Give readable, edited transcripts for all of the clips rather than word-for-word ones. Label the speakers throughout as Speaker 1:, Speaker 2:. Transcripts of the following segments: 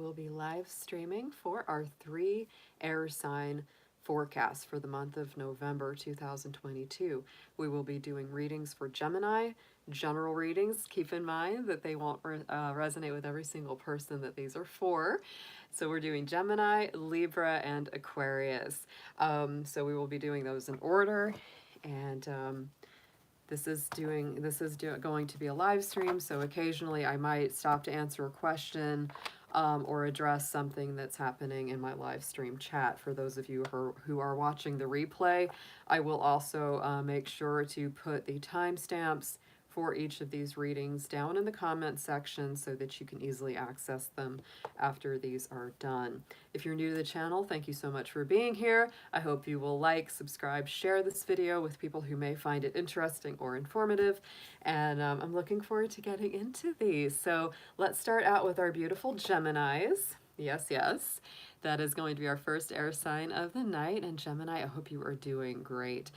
Speaker 1: will be live streaming for our 3 air sign forecast for the month of November 2022. We will be doing readings for Gemini, general readings. Keep in mind that they won't resonate with every single person that these are for. So we're doing Gemini, Libra, and Aquarius. So we will be doing those in order. And this is going to be a live stream, so occasionally I might stop to answer a question or address something that's happening in my live stream chat. For those of you who are watching the replay, I will also make sure to put the timestamps for each of these readings down in the comment section so that you can easily access them after these are done. If you're new to the channel, thank you so much for being here. I hope you will like, subscribe, share this video with people who may find it interesting or informative, and I'm looking forward to getting into these. So let's start out with our beautiful Geminis. Yes, yes. That is going to be our first air sign of the night. And Gemini, I hope you are doing great.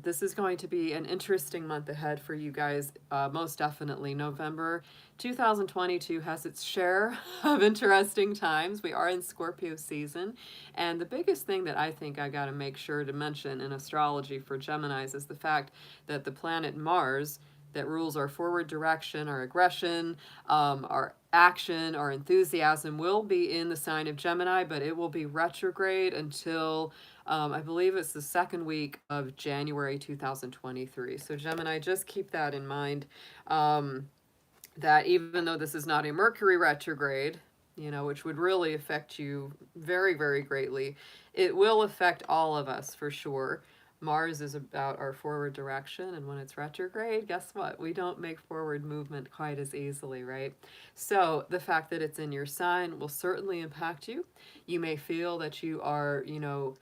Speaker 1: This is going to be an interesting month ahead for you guys. Most definitely. November 2022 has its share of interesting times. We are in Scorpio season. And the biggest thing that I think I got to make sure to mention in astrology for Geminis is the fact that the planet Mars, that rules our forward direction, our aggression, our action, our enthusiasm, will be in the sign of Gemini, but it will be retrograde until I believe it's the second week of January 2023. So Gemini, just keep that in mind, that even though this is not a Mercury retrograde, you know, which would really affect you very, very greatly, it will affect all of us for sure. Mars is about our forward direction, and when it's retrograde, guess what? We don't make forward movement quite as easily, right? So the fact that it's in your sign will certainly impact you. You may feel that you are, you know,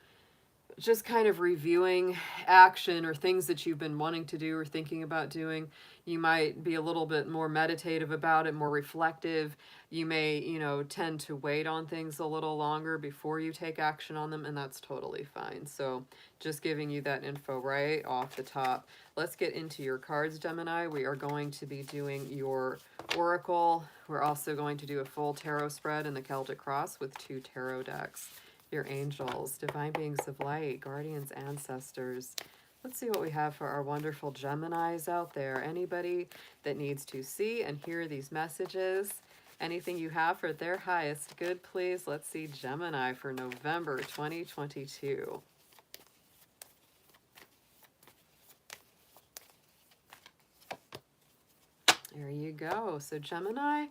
Speaker 1: just kind of reviewing action or things that you've been wanting to do or thinking about doing. You might be a little bit more meditative about it, more reflective. You may, you know, tend to wait on things a little longer before you take action on them, and that's totally fine. So just giving you that info right off the top. Let's get into your cards, Gemini. We are going to be doing your oracle. We're also going to do a full tarot spread in the Celtic Cross with 2 tarot decks. Your angels, divine beings of light, guardians, ancestors. Let's see what we have for our wonderful Geminis out there. Anybody that needs to see and hear these messages, anything you have for their highest good, please. Let's see Gemini for November 2022. There you go. So Gemini,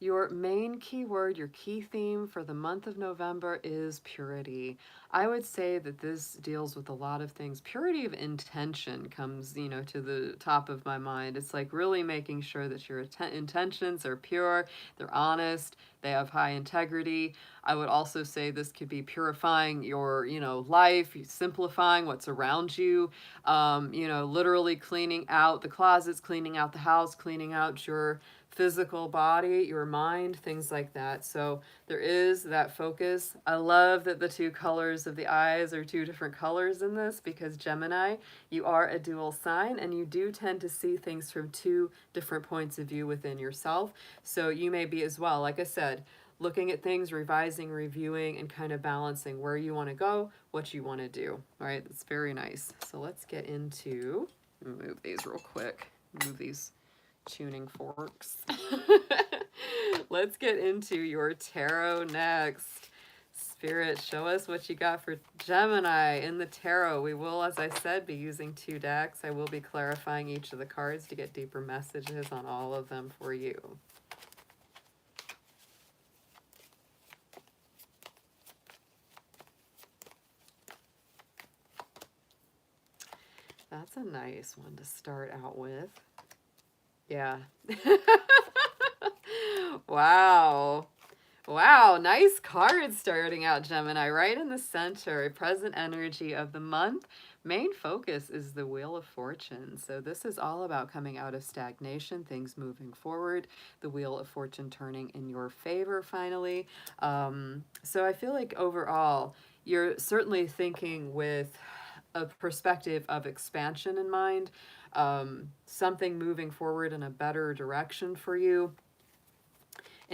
Speaker 1: your main keyword, your key theme for the month of November is purity. I would say that this deals with a lot of things. Purity of intention comes, you know, to the top of my mind. It's like really making sure that your intentions are pure, they're honest, they have high integrity. I would also say this could be purifying your, you know, life, simplifying what's around you, you know, literally cleaning out the closets, cleaning out the house, cleaning out your physical body, your mind, things like that. So there is that focus. I love that the 2 colors of the eyes are 2 different colors in this, because Gemini, you are a dual sign and you do tend to see things from 2 different points of view within yourself. So you may be as well, like I said, looking at things, revising, reviewing, and kind of balancing where you want to go, what you want to do. All right, that's very nice. So let's get into, move these real quick, move these tuning forks. Let's get into your tarot next. Spirit, show us what you got for Gemini in the tarot. We will, as I said, be using 2 decks. I will be clarifying each of the cards to get deeper messages on all of them for you. That's a nice one to start out with. Yeah. Wow. Wow, nice card starting out, Gemini, right in the center. Present energy of the month. Main focus is the Wheel of Fortune. So this is all about coming out of stagnation, things moving forward, the Wheel of Fortune turning in your favor finally. So I feel like overall, you're certainly thinking with a perspective of expansion in mind, something moving forward in a better direction for you.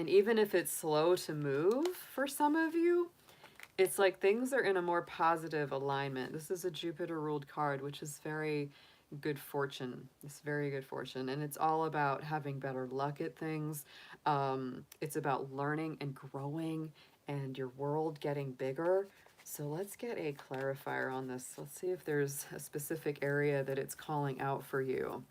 Speaker 1: And even if it's slow to move for some of you, it's like things are in a more positive alignment. This is a Jupiter ruled card, which is very good fortune. It's very good fortune. And it's all about having better luck at things. It's about learning and growing and your world getting bigger. So let's get a clarifier on this. Let's see if there's a specific area that it's calling out for you.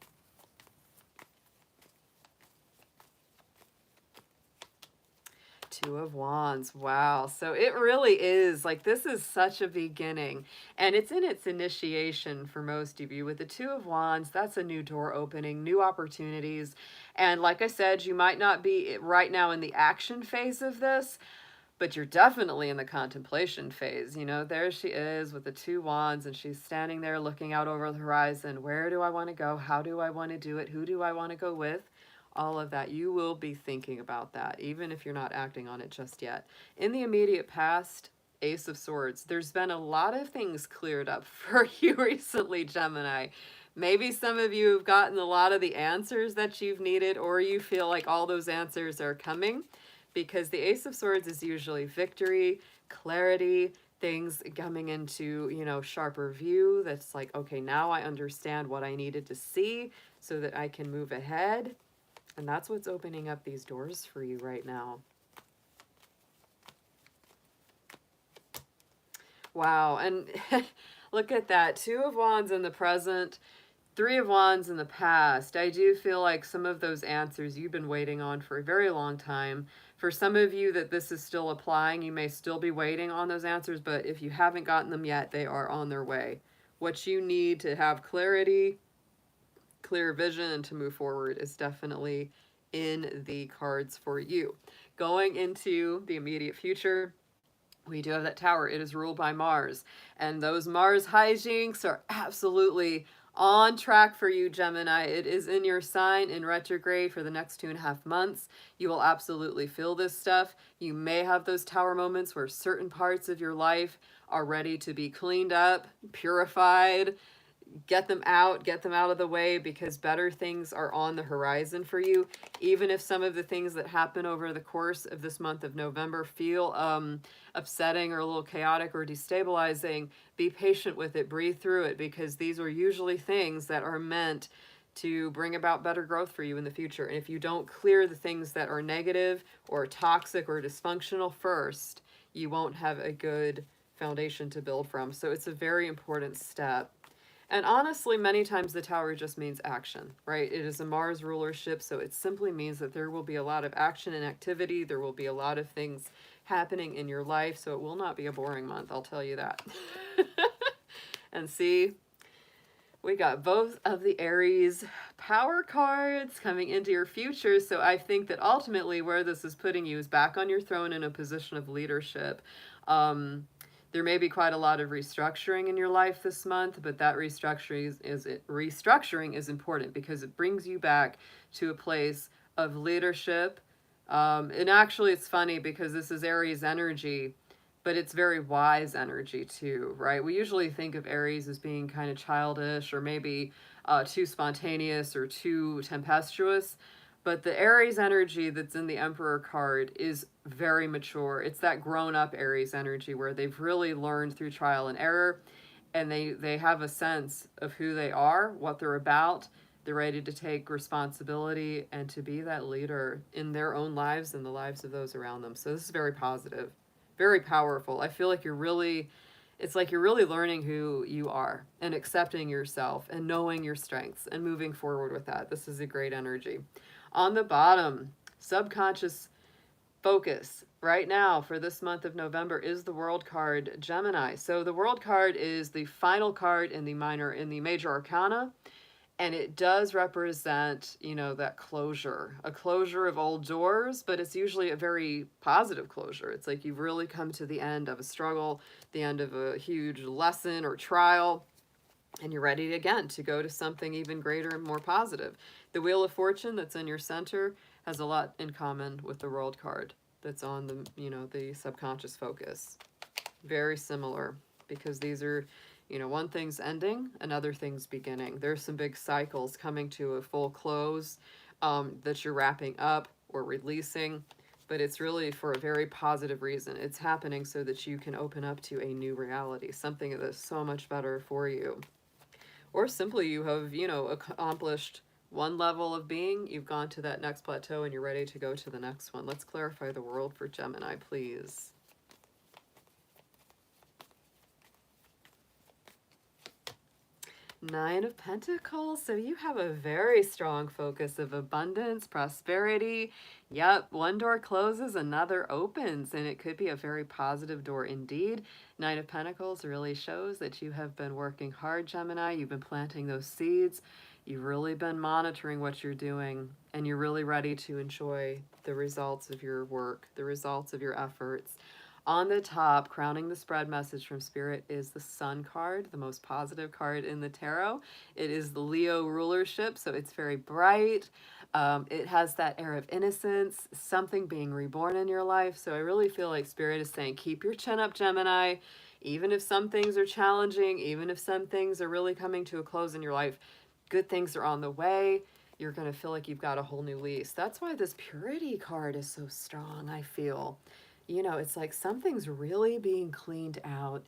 Speaker 1: Two of Wands. Wow. So it really is like this is such a beginning, and it's in its initiation for most of you. With the Two of Wands, that's a new door opening, new opportunities. And like I said, you might not be right now in the action phase of this, but you're definitely in the contemplation phase. You know, there she is with the Two Wands, and she's standing there looking out over the horizon. Where do I want to go? How do I want to do it? Who do I want to go with? All of that. You will be thinking about that, even if you're not acting on it just yet. In the immediate past, Ace of Swords, there's been a lot of things cleared up for you recently, Gemini. Maybe some of you have gotten a lot of the answers that you've needed, or you feel like all those answers are coming, because the Ace of Swords is usually victory, clarity, things coming into, you know, sharper view. That's like, okay, now I understand what I needed to see so that I can move ahead. And that's what's opening up these doors for you right now. Wow. And look at that. Two of Wands in the present, Three of Wands in the past. I do feel like some of those answers you've been waiting on for a very long time. For some of you that this is still applying, you may still be waiting on those answers, but if you haven't gotten them yet, they are on their way. What you need to have clarity, clear vision, and to move forward is definitely in the cards for you. Going into the immediate future, we do have that Tower. It is ruled by Mars, and those Mars hijinks are absolutely on track for you, Gemini. It is in your sign in retrograde for the next 2.5 months. You will absolutely feel this stuff. You may have those Tower moments where certain parts of your life are ready to be cleaned up, purified. Get them out of the way, because better things are on the horizon for you. Even if some of the things that happen over the course of this month of November feel upsetting or a little chaotic or destabilizing, be patient with it, breathe through it, because these are usually things that are meant to bring about better growth for you in the future. And if you don't clear the things that are negative or toxic or dysfunctional first, you won't have a good foundation to build from. So it's a very important step. And honestly, many times the Tower just means action, right? It is a Mars rulership, so it simply means that there will be a lot of action and activity. There will be a lot of things happening in your life, so it will not be a boring month, I'll tell you that. And see, we got both of the Aries power cards coming into your future, so I think that ultimately where this is putting you is back on your throne in a position of leadership. There may be quite a lot of restructuring in your life this month, but that restructuring is important because it brings you back to a place of leadership. And actually, it's funny because this is Aries energy, but it's very wise energy too, right? We usually think of Aries as being kind of childish or maybe too spontaneous or too tempestuous. But the Aries energy that's in the Emperor card is very mature. It's that grown-up Aries energy where they've really learned through trial and error, and they have a sense of who they are, what they're about. They're ready to take responsibility and to be that leader in their own lives and the lives of those around them. So this is very positive, very powerful. I feel like it's like you're really learning who you are and accepting yourself and knowing your strengths and moving forward with that. This is a great energy. On the bottom, subconscious focus right now for this month of November is the World card, Gemini. So the World card is the final card in the major arcana, and it does represent, you know, that closure, a closure of old doors, but it's usually a very positive closure. It's like you've really come to the end of a struggle, the end of a huge lesson or trial, and you're ready again to go to something even greater and more positive. The Wheel of Fortune that's in your center has a lot in common with the World card that's on the, you know, the subconscious focus. Very similar, because these are, you know, one thing's ending, another thing's beginning. There's some big cycles coming to a full close that you're wrapping up or releasing. but it's really for a very positive reason. It's happening so that you can open up to a new reality, something that is so much better for you. Or simply you have, you know, accomplished one level of being, you've gone to that next plateau and you're ready to go to the next one. Let's clarify the world for Gemini, please. Nine of Pentacles. So you have a very strong focus of abundance, prosperity. Yep, one door closes, another opens, and it could be a very positive door indeed. Nine of Pentacles really shows that you have been working hard, Gemini. You've been planting those seeds. You've really been monitoring what you're doing, and you're really ready to enjoy the results of your work, the results of your efforts. On the top, crowning the spread message from Spirit, is the Sun card, the most positive card in the tarot. It is the Leo rulership, so it's very bright. It has that air of innocence, something being reborn in your life. So I really feel like Spirit is saying, keep your chin up, Gemini. Even if some things are challenging, even if some things are really coming to a close in your life, good things are on the way. You're going to feel like you've got a whole new lease. That's why this Purity card is so strong, I feel. You know, it's like something's really being cleaned out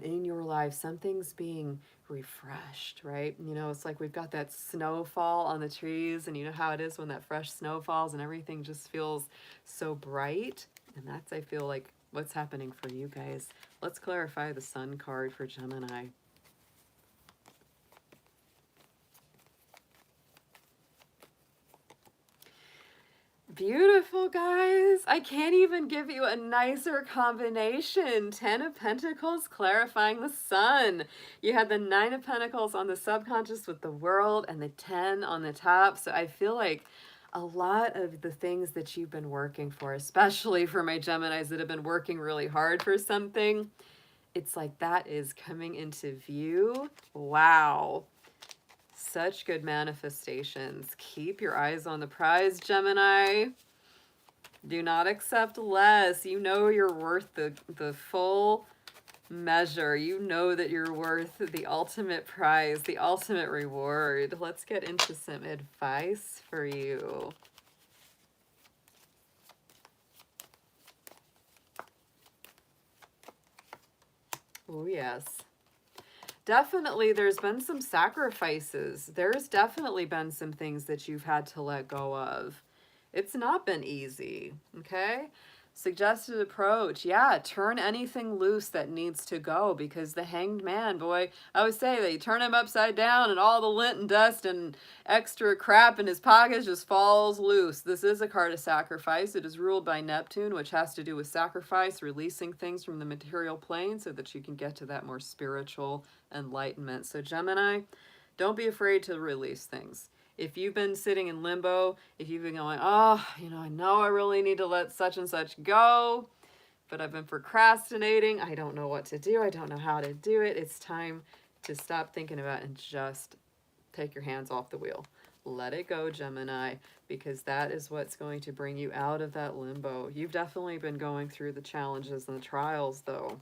Speaker 1: in your life. Something's being refreshed, right? You know, it's like we've got that snowfall on the trees, and you know how it is when that fresh snow falls and everything just feels so bright. And that's, I feel like, what's happening for you guys. Let's clarify the Sun card for Gemini. Beautiful, guys. I can't even give you a nicer combination. 10 of Pentacles clarifying the Sun. You had the 9 of Pentacles on the subconscious with the World and the 10 on the top. So I feel like a lot of the things that you've been working for, especially for my Geminis that have been working really hard for something, it's like that is coming into view. Wow. Such good manifestations. Keep your eyes on the prize, Gemini. Do not accept less. You know you're worth the full measure. You know that you're worth the ultimate prize, the ultimate reward. Let's get into some advice for you. Oh, yes. Definitely, there's been some sacrifices. There's definitely been some things that you've had to let go of. It's not been easy, okay? Suggested approach. Yeah, turn anything loose that needs to go, because the Hanged Man, boy, I always say that you turn him upside down and all the lint and dust and extra crap in his pockets just falls loose. This is a card of sacrifice. It is ruled by Neptune, which has to do with sacrifice, releasing things from the material plane so that you can get to that more spiritual enlightenment. So Gemini, don't be afraid to release things. If you've been sitting in limbo, if you've been going, oh, you know I really need to let such and such go, but I've been procrastinating, I don't know what to do, I don't know how to do it, it's time to stop thinking about it and just take your hands off the wheel. Let it go, Gemini, because that is what's going to bring you out of that limbo. You've definitely been going through the challenges and the trials, though.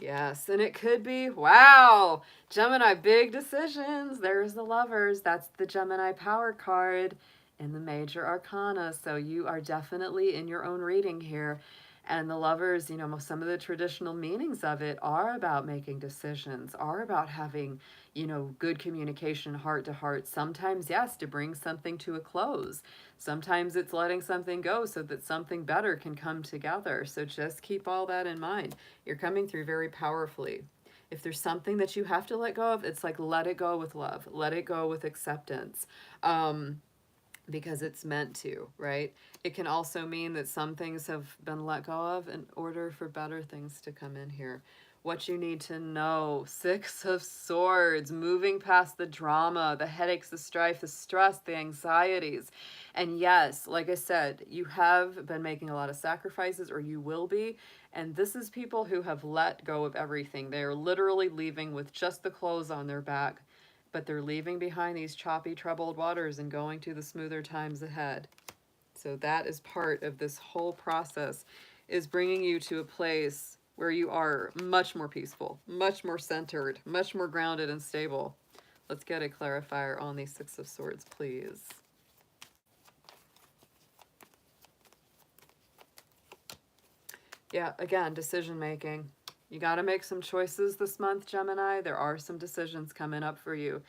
Speaker 1: Yes, and it could be, wow, Gemini, big decisions. There's the Lovers. That's the Gemini power card in the major arcana. So you are definitely in your own reading here. And the Lovers, you know, some of the traditional meanings of it are about making decisions, are about having, you know, good communication, heart to heart. Sometimes, yes, to bring something to a close. Sometimes it's letting something go so that something better can come together. So just keep all that in mind. You're coming through very powerfully. If there's something that you have to let go of, it's like let it go with love. Let it go with acceptance. Because it's meant to, right? It can also mean that some things have been let go of in order for better things to come in here. What you need to know, 6 of Swords, moving past the drama, the headaches, the strife, the stress, the anxieties. And yes, like I said, you have been making a lot of sacrifices, or you will be. And this is people who have let go of everything. They are literally leaving with just the clothes on their back, but they're leaving behind these choppy, troubled waters and going to the smoother times ahead. So that is part of this whole process, is bringing you to a place where you are much more peaceful, much more centered, much more grounded and stable. Let's get a clarifier on the Six of Swords, please. Yeah, again, decision making. You got to make some choices this month, Gemini. There are some decisions coming up for you.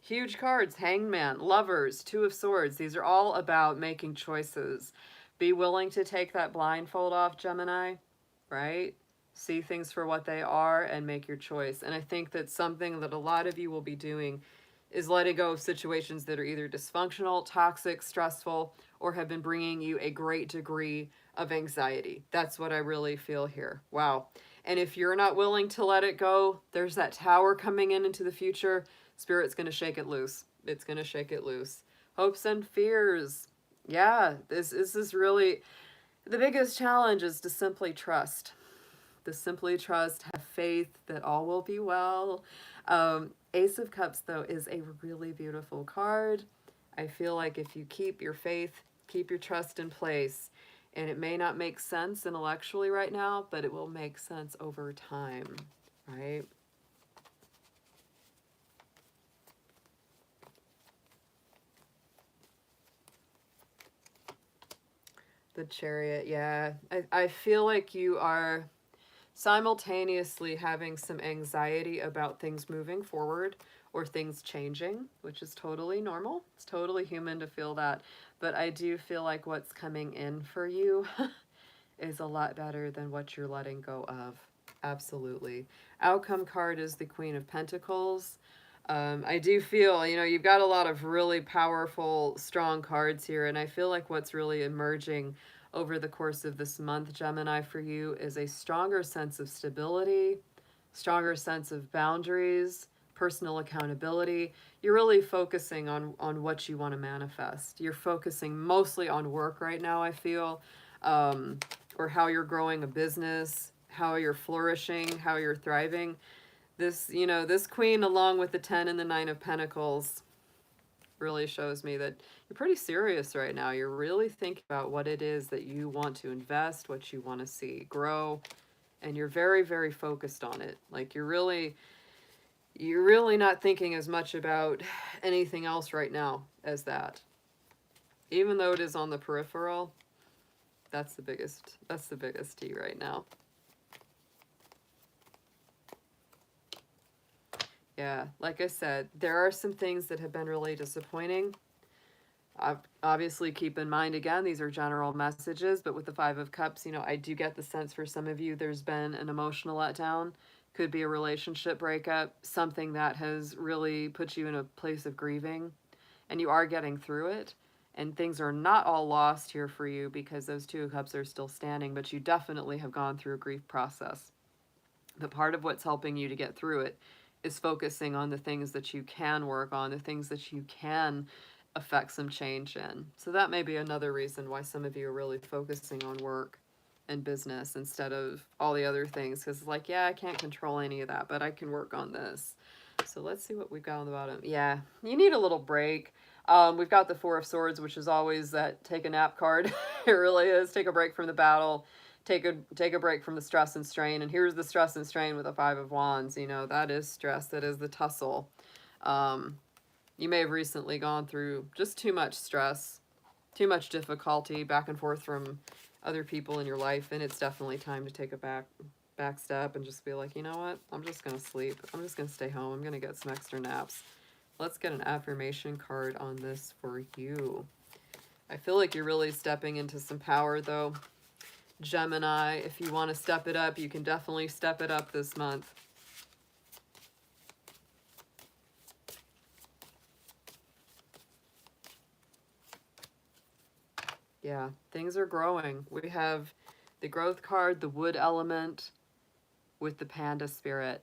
Speaker 1: Huge cards, Hangman, Lovers, Two of Swords. These are all about making choices. Be willing to take that blindfold off, Gemini, right? See things for what they are and make your choice. And I think that something that a lot of you will be doing is letting go of situations that are either dysfunctional, toxic, stressful, or have been bringing you a great degree of anxiety. That's what I really feel here. Wow. And if you're not willing to let it go, there's that tower coming in into the future. Spirit's going to shake it loose. It's going to shake it loose. Hopes and fears. Yeah, this is really the biggest challenge, is to simply trust. To simply trust, have faith that all will be well. Ace of Cups, though, is a really beautiful card. I feel like if you keep your faith, keep your trust in place, and it may not make sense intellectually right now, but it will make sense over time, right? The Chariot, yeah. I feel like you are simultaneously having some anxiety about things moving forward or things changing, which is totally normal. It's totally human to feel that. But I do feel like what's coming in for you is a lot better than what you're letting go of. Absolutely. Outcome card is the Queen of Pentacles. I do feel, you know, you've got a lot of really powerful, strong cards here, and I feel like what's really emerging over the course of this month, Gemini, for you is a stronger sense of stability, stronger sense of boundaries, personal accountability. You're really focusing on what you want to manifest. You're focusing mostly on work right now, I feel, or how you're growing a business, how you're flourishing, how you're thriving. This, you know, this Queen along with the 10 and the 9 of Pentacles really shows me that you're pretty serious right now. You're really thinking about what it is that you want to invest, what you want to see grow, and you're very, very focused on it. Like you're really not thinking as much about anything else right now as that. Even though it is on the peripheral, that's the biggest T right now. Yeah, like I said, there are some things that have been really disappointing. Obviously, keep in mind, again, these are general messages, but with the Five of Cups, you know, I do get the sense for some of you there's been an emotional letdown. Could be a relationship breakup, something that has really put you in a place of grieving, and you are getting through it. And things are not all lost here for you because those Two of Cups are still standing, but you definitely have gone through a grief process. But part of what's helping you to get through it is focusing on the things that you can work on, the things that you can affect some change in. So that may be another reason why some of you are really focusing on work and business instead of all the other things. Because it's like, yeah, I can't control any of that, but I can work on this. So let's see what we've got on the bottom. Yeah, you need a little break. We've got the Four of Swords, which is always that take a nap card. It really is. Take a break from the battle. Take a break from the stress and strain. And here's the stress and strain with the Five of Wands. You know, that is stress. That is the tussle. You may have recently gone through just too much stress, too much difficulty back and forth from other people in your life. And it's definitely time to take a back step and just be like, you know what? I'm just going to sleep. I'm just going to stay home. I'm going to get some extra naps. Let's get an affirmation card on this for you. I feel like you're really stepping into some power, though. Gemini, if you want to step it up, you can definitely step it up this month. Yeah, things are growing. We have the growth card, the wood element with the panda spirit.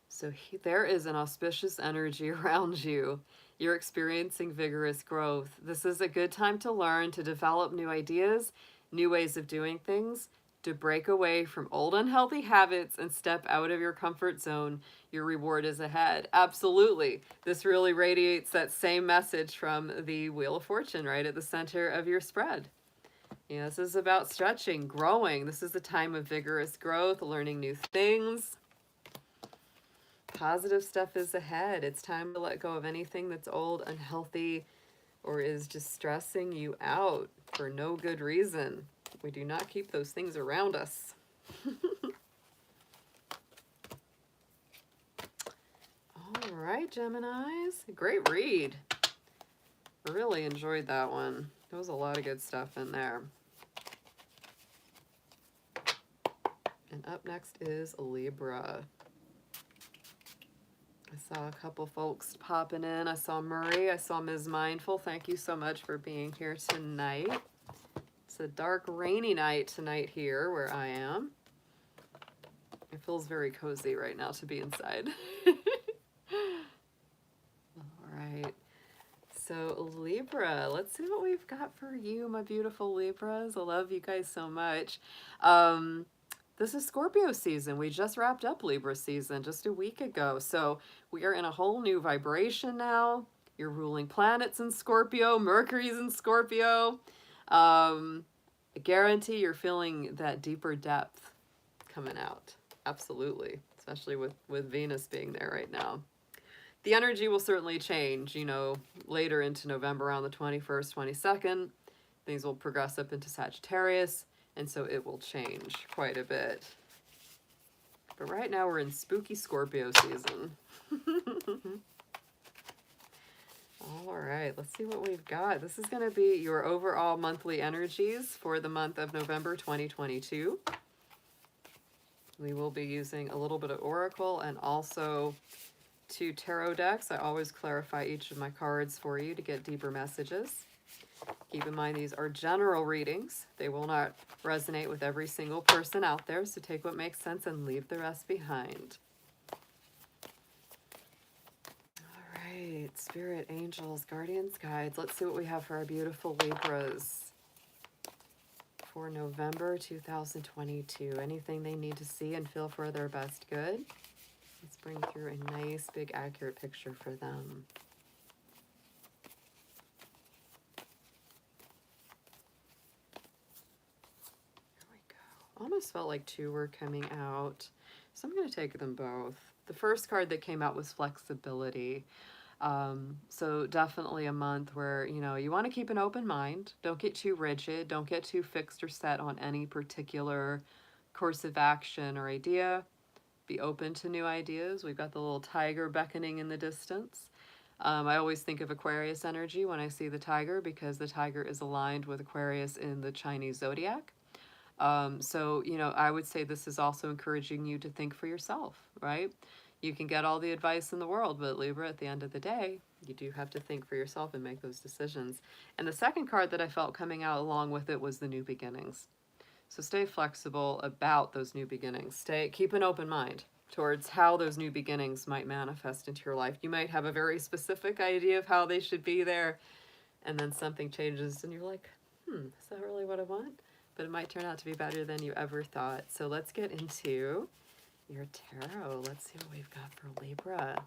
Speaker 1: So there is an auspicious energy around you. You're experiencing vigorous growth. This is a good time to learn, to develop new ideas, new ways of doing things, to break away from old unhealthy habits and step out of your comfort zone. Your reward is ahead. Absolutely. This really radiates that same message from the Wheel of Fortune right at the center of your spread. Yeah, this is about stretching, growing. This is a time of vigorous growth, learning new things. Positive stuff is ahead. It's time to let go of anything that's old, unhealthy, or is just stressing you out for no good reason. We do not keep those things around us. All right, Geminis. Great read. Really enjoyed that one. There was a lot of good stuff in there. And up next is Libra. I saw a couple folks popping in. I saw Murray. I saw Ms. Mindful. Thank you so much for being here tonight. It's a dark, rainy night tonight here where I am. It feels very cozy right now to be inside. All right. So Libra, let's see what we've got for you, my beautiful Libras. I love you guys so much. This is Scorpio season. We just wrapped up Libra season just a week ago. So we are in a whole new vibration now. Your ruling planet's in Scorpio. Mercury's in Scorpio. I guarantee you're feeling that deeper depth coming out. Absolutely. Especially with Venus being there right now. The energy will certainly change, you know, later into November around the 21st, 22nd. Things will progress up into Sagittarius. And so it will change quite a bit. But right now we're in spooky Scorpio season. All right, let's see what we've got. This is going to be your overall monthly energies for the month of November 2022. We will be using a little bit of Oracle and also 2 tarot decks. I always clarify each of my cards for you to get deeper messages. Keep in mind, these are general readings. They will not resonate with every single person out there, so take what makes sense and leave the rest behind. All right, Spirit, Angels, Guardians, Guides. Let's see what we have for our beautiful Libras for November 2022. Anything they need to see and feel for their best good. Let's bring through a nice, big, accurate picture for them. Almost felt like 2 were coming out, so I'm going to take them both. The first card that came out was flexibility. So definitely a month where, you know, you want to keep an open mind. Don't get too rigid. Don't get too fixed or set on any particular course of action or idea. Be open to new ideas. We've got the little tiger beckoning in the distance. I always think of Aquarius energy when I see the tiger because the tiger is aligned with Aquarius in the Chinese zodiac. So, you know, I would say this is also encouraging you to think for yourself, right? You can get all the advice in the world, but Libra, at the end of the day, you do have to think for yourself and make those decisions. And the second card that I felt coming out along with it was the new beginnings. So stay flexible about those new beginnings. Keep an open mind towards how those new beginnings might manifest into your life. You might have a very specific idea of how they should be there, and then something changes and you're like, is that really what I want? But it might turn out to be better than you ever thought. So let's get into your tarot. Let's see what we've got for Libra.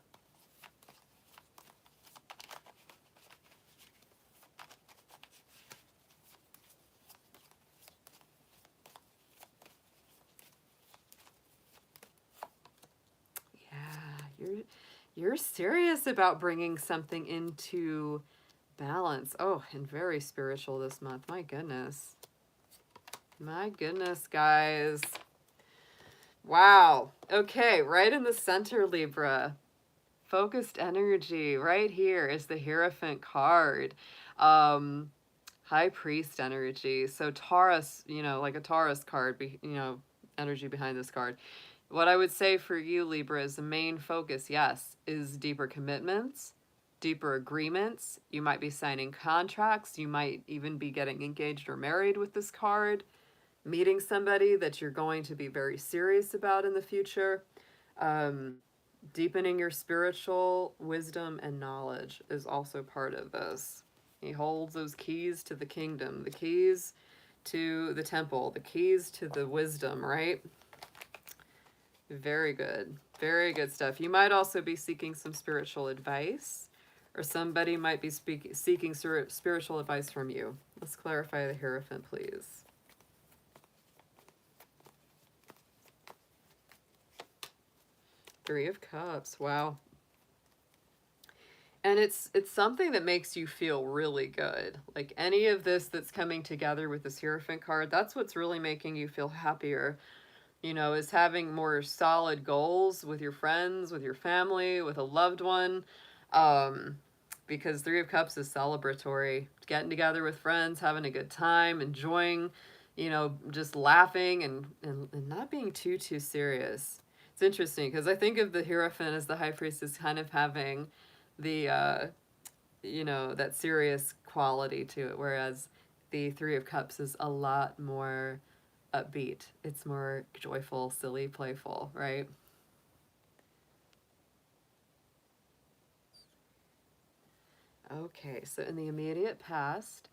Speaker 1: Yeah, you're serious about bringing something into balance. Oh, and very spiritual this month. My goodness. My goodness, guys. Wow. Okay, right in the center, Libra. Focused energy. Right here is the Hierophant card. High Priest energy. So Taurus, you know, like a Taurus card, you know, energy behind this card. What I would say for you, Libra, is the main focus, yes, is deeper commitments, deeper agreements. You might be signing contracts. You might even be getting engaged or married with this card. Meeting somebody that you're going to be very serious about in the future. Deepening your spiritual wisdom and knowledge is also part of this. He holds those keys to the kingdom, the keys to the temple, the keys to the wisdom, right? Very good. Very good stuff. You might also be seeking some spiritual advice, or somebody might be seeking spiritual advice from you. Let's clarify the Hierophant, please. Three of Cups. Wow. And it's something that makes you feel really good. Like any of this that's coming together with this Hierophant card, that's what's really making you feel happier. You know, is having more solid goals with your friends, with your family, with a loved one. Because Three of Cups is celebratory. Getting together with friends, having a good time, enjoying, you know, just laughing and not being too serious. It's interesting because I think of the Hierophant as the High Priestess kind of having the, you know, that serious quality to it, whereas the Three of Cups is a lot more upbeat. It's more joyful, silly, playful, right? Okay, so in the immediate past,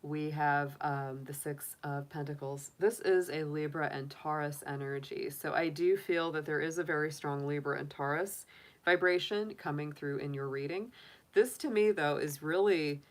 Speaker 1: we have the Six of Pentacles. This is a Libra and Taurus energy. So I do feel that there is a very strong Libra and Taurus vibration coming through in your reading. This to me, though, is really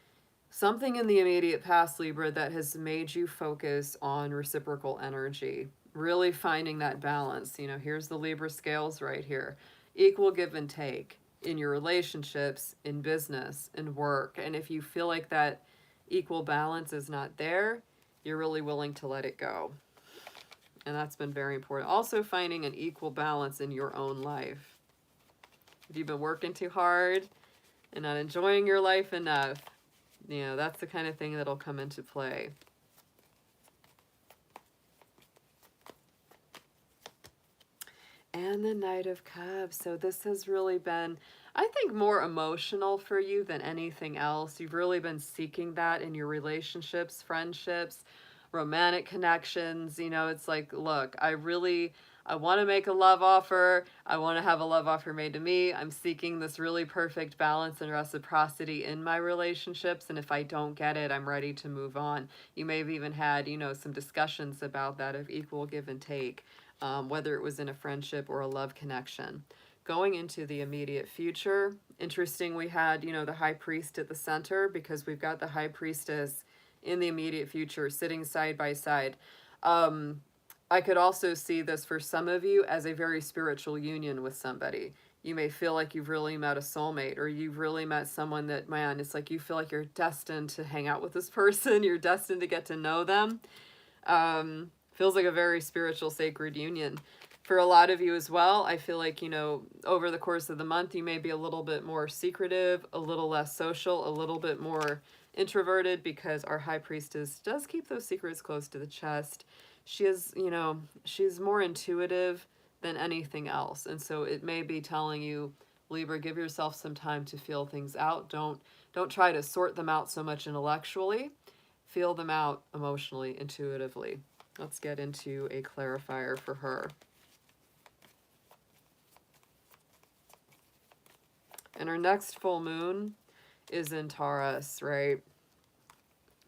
Speaker 1: something in the immediate past, Libra, that has made you focus on reciprocal energy, really finding that balance. You know, here's the Libra scales right here. Equal give and take in your relationships, in business, in work. And if you feel like that equal balance is not there, you're really willing to let it go. And that's been very important. Also finding an equal balance in your own life. If you've been working too hard and not enjoying your life enough, you know, that's the kind of thing that'll come into play. And the Knight of Cups. So this has really been, I think, more emotional for you than anything else. You've really been seeking that in your relationships, friendships, romantic connections. You know, it's like, look, I want to make a love offer. I want to have a love offer made to me. I'm seeking this really perfect balance and reciprocity in my relationships. And if I don't get it, I'm ready to move on. You may have even had, you know, some discussions about that of equal give and take, whether it was in a friendship or a love connection. Going into the immediate future, interesting, we had, you know, the High Priest at the center because we've got the High Priestess in the immediate future sitting side by side. I could also see this for some of you as a very spiritual union with somebody. You may feel like you've really met a soulmate, or you've really met someone that, man, it's like you feel like you're destined to hang out with this person. You're destined to get to know them. Feels like a very spiritual, sacred union. For a lot of you as well, I feel like, you know, over the course of the month, you may be a little bit more secretive, a little less social, a little bit more introverted, because our High Priestess does keep those secrets close to the chest. She is, you know, she's more intuitive than anything else. And so it may be telling you, Libra, give yourself some time to feel things out. Don't try to sort them out so much intellectually. Feel them out emotionally, intuitively. Let's get into a clarifier for her. And our next full moon is in Taurus, right?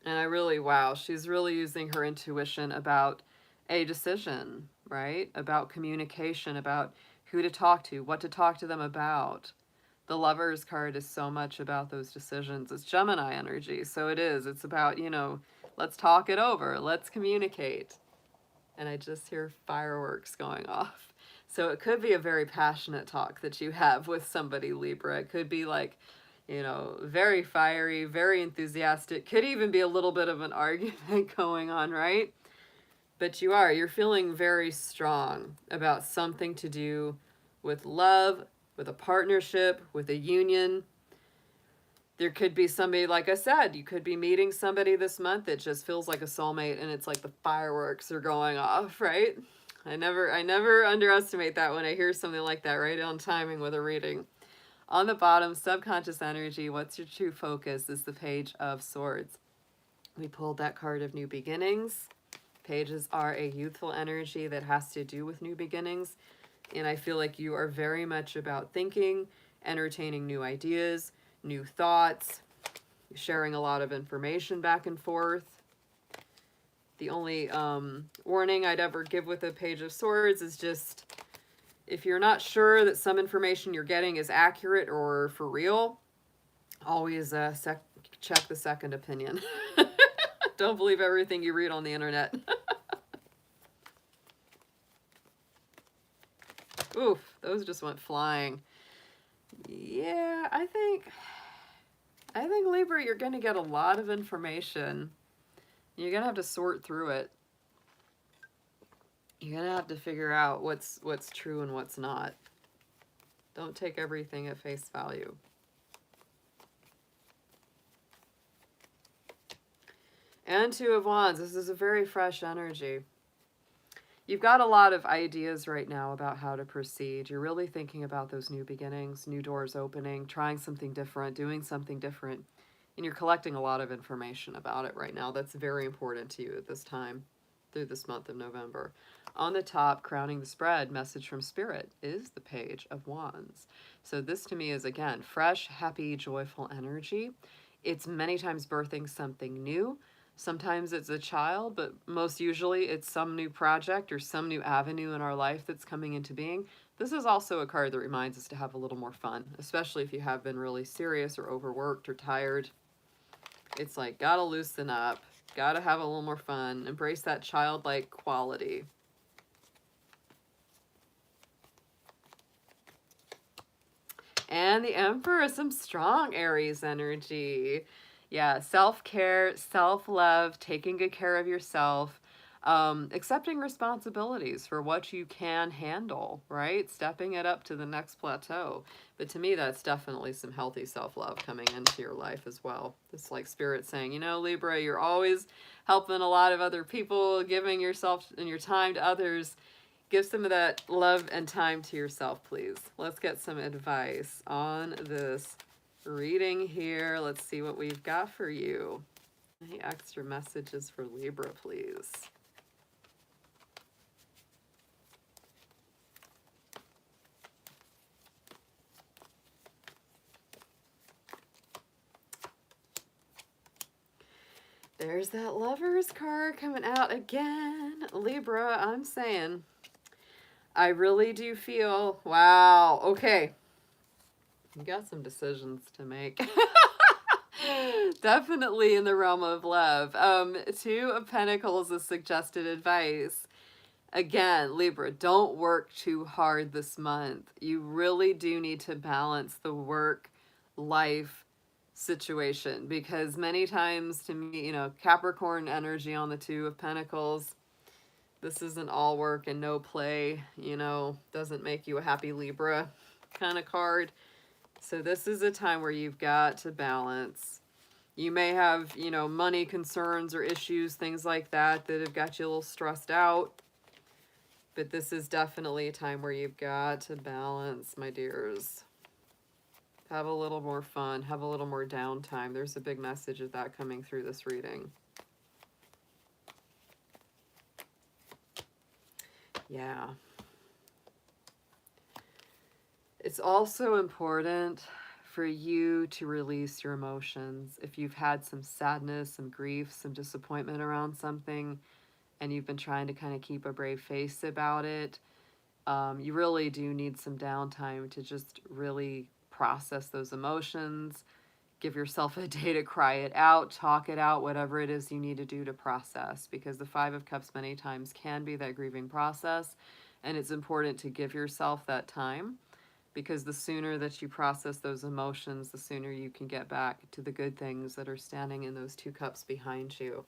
Speaker 1: And I really, wow, she's really using her intuition about a decision, right? About communication, about who to talk to, what to talk to them about. The Lover's card is so much about those decisions. It's Gemini energy, so it is. It's about, you know, let's talk it over. Let's communicate. And I just hear fireworks going off. So it could be a very passionate talk that you have with somebody, Libra. It could be like, you know, very fiery, very enthusiastic. Could even be a little bit of an argument going on, right? But you're feeling very strong about something to do with love, with a partnership, with a union. There could be somebody, like I said, you could be meeting somebody this month that just feels like a soulmate, and it's like the fireworks are going off, right? I never underestimate that when I hear something like that, right on timing with a reading. On the bottom, subconscious energy, what's your true focus, is the Page of Swords. We pulled that card of new beginnings. Pages are a youthful energy that has to do with new beginnings. And I feel like you are very much about thinking, entertaining new ideas, new thoughts, sharing a lot of information back and forth. The only warning I'd ever give with a Page of Swords is just, if you're not sure that some information you're getting is accurate or for real, always check the second opinion. Don't believe everything you read on the internet. Oof. Those just went flying. Yeah, I think Libra, you're going to get a lot of information. You're going to have to sort through it. You're going to have to figure out what's true and what's not. Don't take everything at face value. And Two of Wands, this is a very fresh energy. You've got a lot of ideas right now about how to proceed. You're really thinking about those new beginnings, new doors opening, trying something different, doing something different. And you're collecting a lot of information about it right now. That's very important to you at this time, through this month of November. On the top, crowning the spread, message from Spirit, is the Page of Wands. So this to me is, again, fresh, happy, joyful energy. It's many times birthing something new. Sometimes it's a child, but most usually it's some new project or some new avenue in our life that's coming into being. This is also a card that reminds us to have a little more fun, especially if you have been really serious or overworked or tired. It's like, gotta loosen up, gotta have a little more fun, embrace that childlike quality. And the Emperor is some strong Aries energy. Yeah, self-care, self-love, taking good care of yourself, accepting responsibilities for what you can handle, right? Stepping it up to the next plateau. But to me, that's definitely some healthy self-love coming into your life as well. It's like Spirit saying, you know, Libra, you're always helping a lot of other people, giving yourself and your time to others. Give some of that love and time to yourself, please. Let's get some advice on this reading here. Let's see what we've got for you. Any extra messages for Libra, please? There's that Lovers card coming out again. Libra, I'm saying, I really do feel, wow, okay. You got some decisions to make. Definitely in the realm of love. Two of Pentacles is suggested advice. Again, Libra, don't work too hard this month. You really do need to balance the work-life situation, because many times, to me, you know, Capricorn energy on the Two of Pentacles, this isn't all work and no play, you know, doesn't make you a happy Libra kind of card. So this is a time where you've got to balance. You may have, you know, money concerns or issues, things like that, that have got you a little stressed out. But this is definitely a time where you've got to balance, my dears. Have a little more fun. Have a little more downtime. There's a big message of that coming through this reading. Yeah. It's also important for you to release your emotions. If you've had some sadness, some grief, some disappointment around something, and you've been trying to kind of keep a brave face about it, you really do need some downtime to just really process those emotions. Give yourself a day to cry it out, talk it out, whatever it is you need to do to process, because the Five of Cups many times can be that grieving process, and it's important to give yourself that time, because the sooner that you process those emotions, the sooner you can get back to the good things that are standing in those two cups behind you.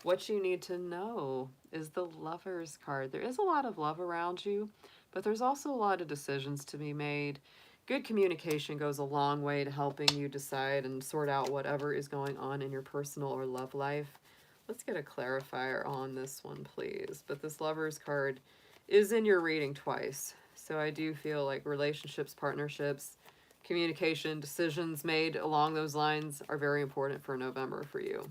Speaker 1: What you need to know is the Lovers card. There is a lot of love around you, but there's also a lot of decisions to be made. Good communication goes a long way to helping you decide and sort out whatever is going on in your personal or love life. Let's get a clarifier on this one, please. But this Lovers card is in your reading twice. So I do feel like relationships, partnerships, communication, decisions made along those lines are very important for November for you.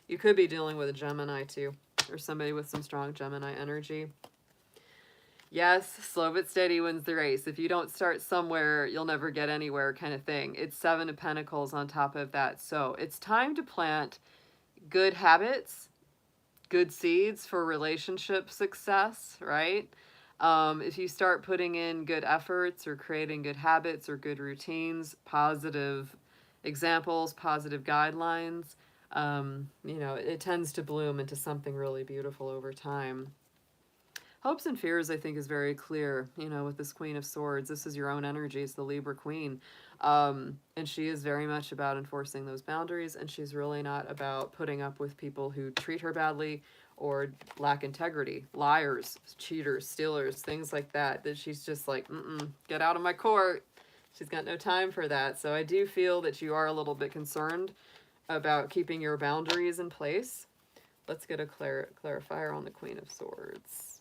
Speaker 1: You could be dealing with a Gemini too, or somebody with some strong Gemini energy. Yes, slow but steady wins the race. If you don't start somewhere, you'll never get anywhere kind of thing. It's Seven of Pentacles on top of that. So it's time to plant good habits, good seeds for relationship success, right? If you start putting in good efforts or creating good habits or good routines, positive examples, positive guidelines, you know, it tends to bloom into something really beautiful over time. Hopes and fears, I think, is very clear, you know, with this Queen of Swords. This is your own energy. It's the Libra Queen. And she is very much about enforcing those boundaries, and she's really not about putting up with people who treat her badly or lack integrity. Liars, cheaters, stealers, things like that. That she's just like, get out of my court. She's got no time for that. So I do feel that you are a little bit concerned about keeping your boundaries in place. Let's get a clarifier on the Queen of Swords.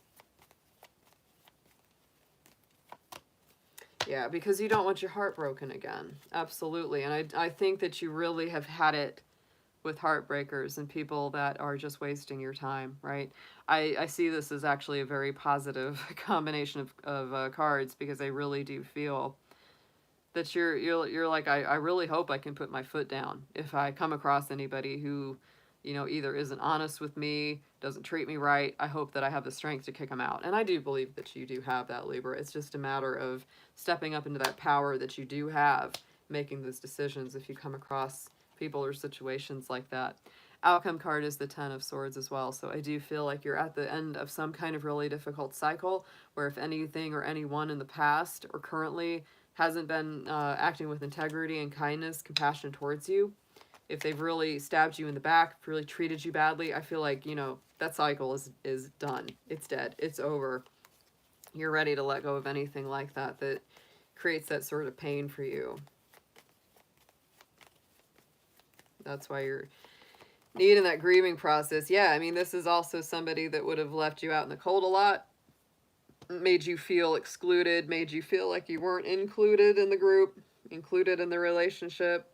Speaker 1: Yeah, because you don't want your heart broken again. Absolutely. And I think that you really have had it with heartbreakers and people that are just wasting your time, right? I see this as actually a very positive combination of cards, because I really do feel that you're like, I really hope I can put my foot down if I come across anybody who, you know, either isn't honest with me, doesn't treat me right. I hope that I have the strength to kick them out. And I do believe that you do have that, Libra. It's just a matter of stepping up into that power that you do have, making those decisions if you come across people or situations like that. Outcome card is the Ten of Swords as well. So I do feel like you're at the end of some kind of really difficult cycle where if anything or anyone in the past or currently hasn't been acting with integrity and kindness, compassion towards you, if they've really stabbed you in the back, really treated you badly, I feel like, you know, that cycle is done. It's dead. It's over. You're ready to let go of anything like that that creates that sort of pain for you. That's why you're needing that grieving process. Yeah, I mean, this is also somebody that would have left you out in the cold a lot, made you feel excluded, made you feel like you weren't included in the group, included in the relationship.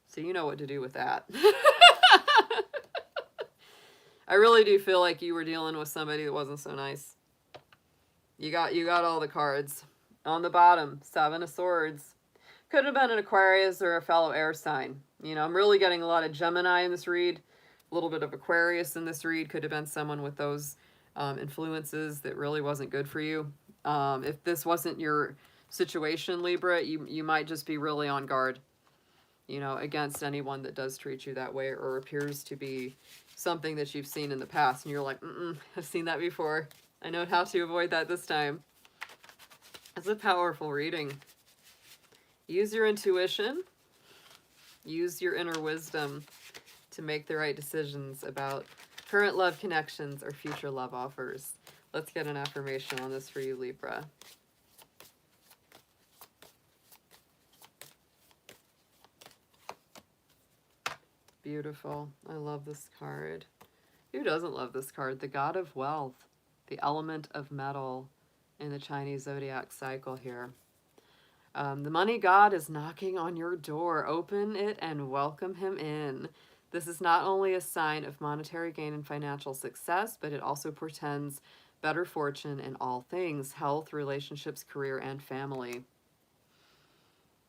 Speaker 1: So you know what to do with that. I really do feel like you were dealing with somebody that wasn't so nice. You got all the cards. On the bottom, Seven of Swords. Could have been an Aquarius or a fellow air sign. You know, I'm really getting a lot of Gemini in this read. A little bit of Aquarius in this read. Could have been someone with those influences that really wasn't good for you. If this wasn't your situation, Libra, you might just be really on guard, you know, against anyone that does treat you that way or appears to be something that you've seen in the past. And you're like, I've seen that before. I know how to avoid that this time. It's a powerful reading. Use your intuition. Use your inner wisdom to make the right decisions about current love connections or future love offers. Let's get an affirmation on this for you, Libra. Beautiful. I love this card. Who doesn't love this card? The God of Wealth, the element of metal in the Chinese zodiac cycle here. The money god is knocking on your door. Open it and welcome him in. This is not only a sign of monetary gain and financial success, but it also portends better fortune in all things: health, relationships, career, and family.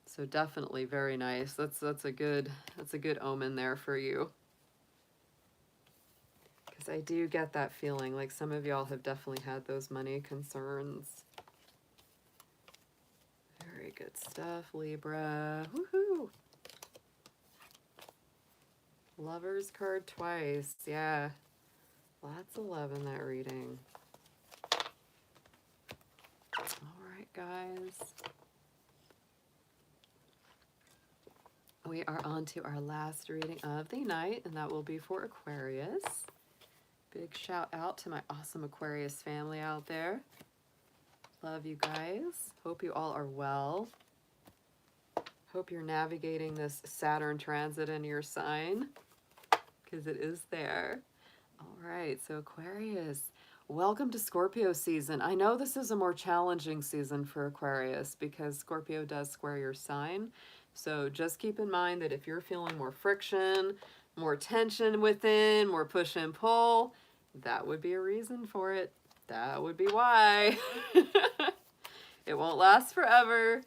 Speaker 1: So definitely very nice. That's a good omen there for you. Because I do get that feeling like some of y'all have definitely had those money concerns. Very good stuff, Libra. Woohoo! Lovers card twice. Yeah. Lots of love in that reading. All right, guys. We are on to our last reading of the night, and that will be for Aquarius. Big shout out to my awesome Aquarius family out there. Love you guys. Hope you all are well. Hope you're navigating this Saturn transit in your sign, because it is there. All right, so Aquarius, welcome to Scorpio season. I know this is a more challenging season for Aquarius because Scorpio does square your sign. So just keep in mind that if you're feeling more friction, more tension within, more push and pull, that would be a reason for it. That would be why. It won't last forever.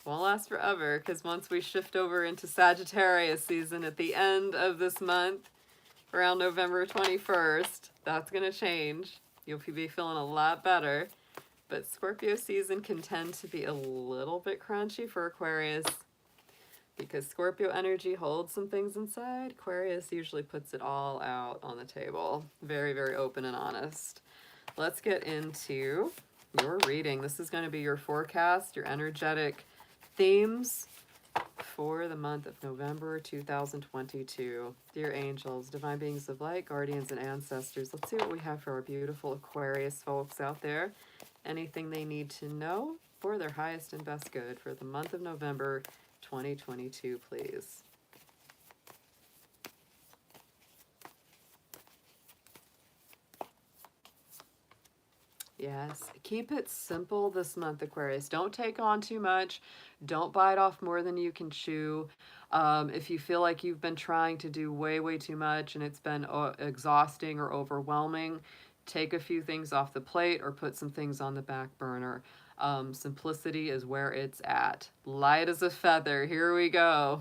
Speaker 1: Won't last forever, because once we shift over into Sagittarius season at the end of this month, around November 21st, that's going to change. You'll be feeling a lot better. But Scorpio season can tend to be a little bit crunchy for Aquarius, because Scorpio energy holds some things inside. Aquarius usually puts it all out on the table. Very, very open and honest. let's get into your reading. This is going to be your forecast, your energetic themes for the month of November 2022. Dear angels, divine beings of light, guardians, and ancestors, let's see what we have for our beautiful Aquarius folks out there. Anything they need to know for their highest and best good for the month of November 2022, please. Yes, keep it simple this month, Aquarius. Don't take on too much. Don't bite off more than you can chew. If you feel like you've been trying to do way too much and it's been exhausting or overwhelming, take a few things off the plate or put some things on the back burner. Simplicity is where it's at. Light as a feather. Here we go.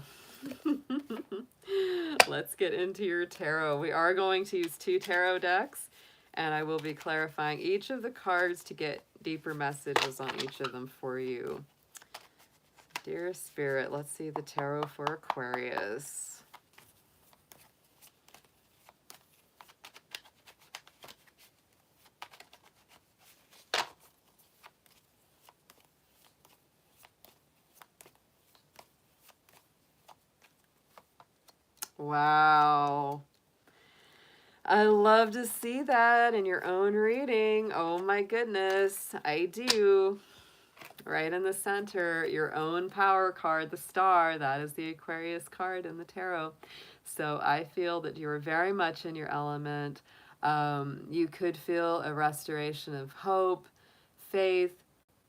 Speaker 1: Let's get into your tarot. We are going to use 2 tarot decks, and I will be clarifying each of the cards to get deeper messages on each of them for you. Dear Spirit, let's see the tarot for Aquarius. Wow. I love to see that in your own reading. Oh my goodness, I do. Right in the center, your own power card, the star, that is the Aquarius card in the tarot. So I feel that you're very much in your element. You could feel a restoration of hope, faith,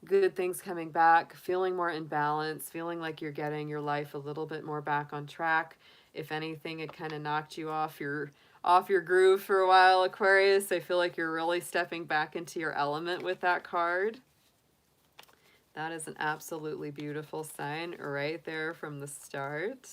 Speaker 1: good things coming back, feeling more in balance, feeling like you're getting your life a little bit more back on track. If anything, it kind of knocked you off your groove for a while, Aquarius. I feel like you're really stepping back into your element with that card. That is an absolutely beautiful sign right there from the start.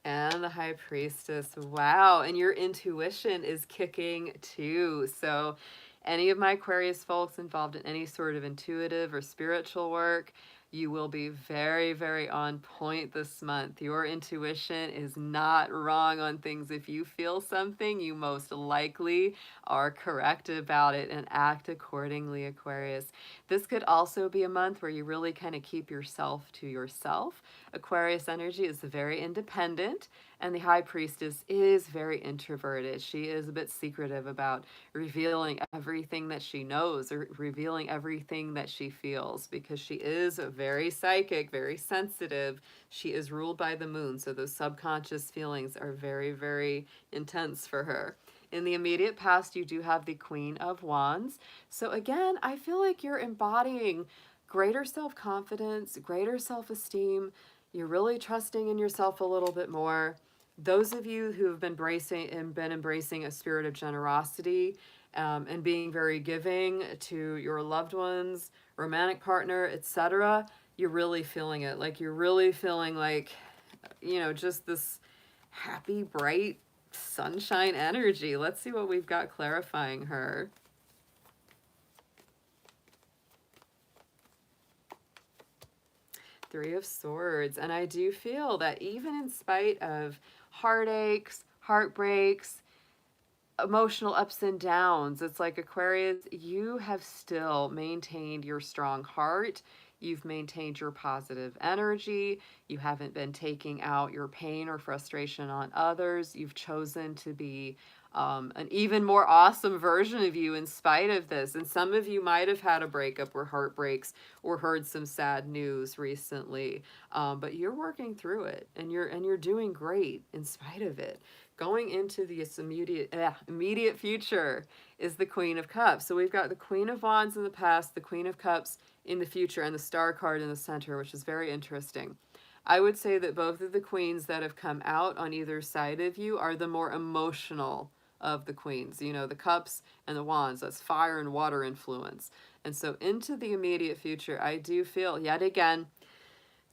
Speaker 1: And the High Priestess. Wow. And your intuition is kicking too. So any of my Aquarius folks involved in any sort of intuitive or spiritual work, you will be very on point this month. Your intuition is not wrong on things. If you feel something, you most likely are correct about it and act accordingly, Aquarius. This could also be a month where you really kind of keep yourself to yourself. Aquarius energy is very independent, and the High Priestess is very introverted. She is a bit secretive about revealing everything that she knows or revealing everything that she feels, because she is very psychic, very sensitive. She is ruled by the moon, so those subconscious feelings are very intense for her. In the immediate past, you do have the Queen of Wands. So again, I feel like you're embodying greater self-confidence, greater self-esteem. You're really trusting in yourself a little bit more. Those of you who have been embracing a spirit of generosity and being very giving to your loved ones, romantic partner, etc., you're really feeling it. Like you're really feeling like, you know, just this happy, bright, sunshine energy. Let's see what we've got clarifying her. Three of Swords. And I do feel that even in spite of heartaches, heartbreaks, emotional ups and downs, it's like Aquarius, you have still maintained your strong heart. You've maintained your positive energy. You haven't been taking out your pain or frustration on others. You've chosen to be an even more awesome version of you in spite of this. And some of you might have had a breakup or heartbreaks or heard some sad news recently, but you're working through it, and you're doing great in spite of it. Going into this immediate future is the Queen of Cups. So we've got the Queen of Wands in the past, the Queen of Cups in the future, and the Star card in the center, which is very interesting. I would say that both of the queens that have come out on either side of you are the more emotional of the queens. You know, the cups and the wands, that's fire and water influence. And so into the immediate future, I do feel, yet again,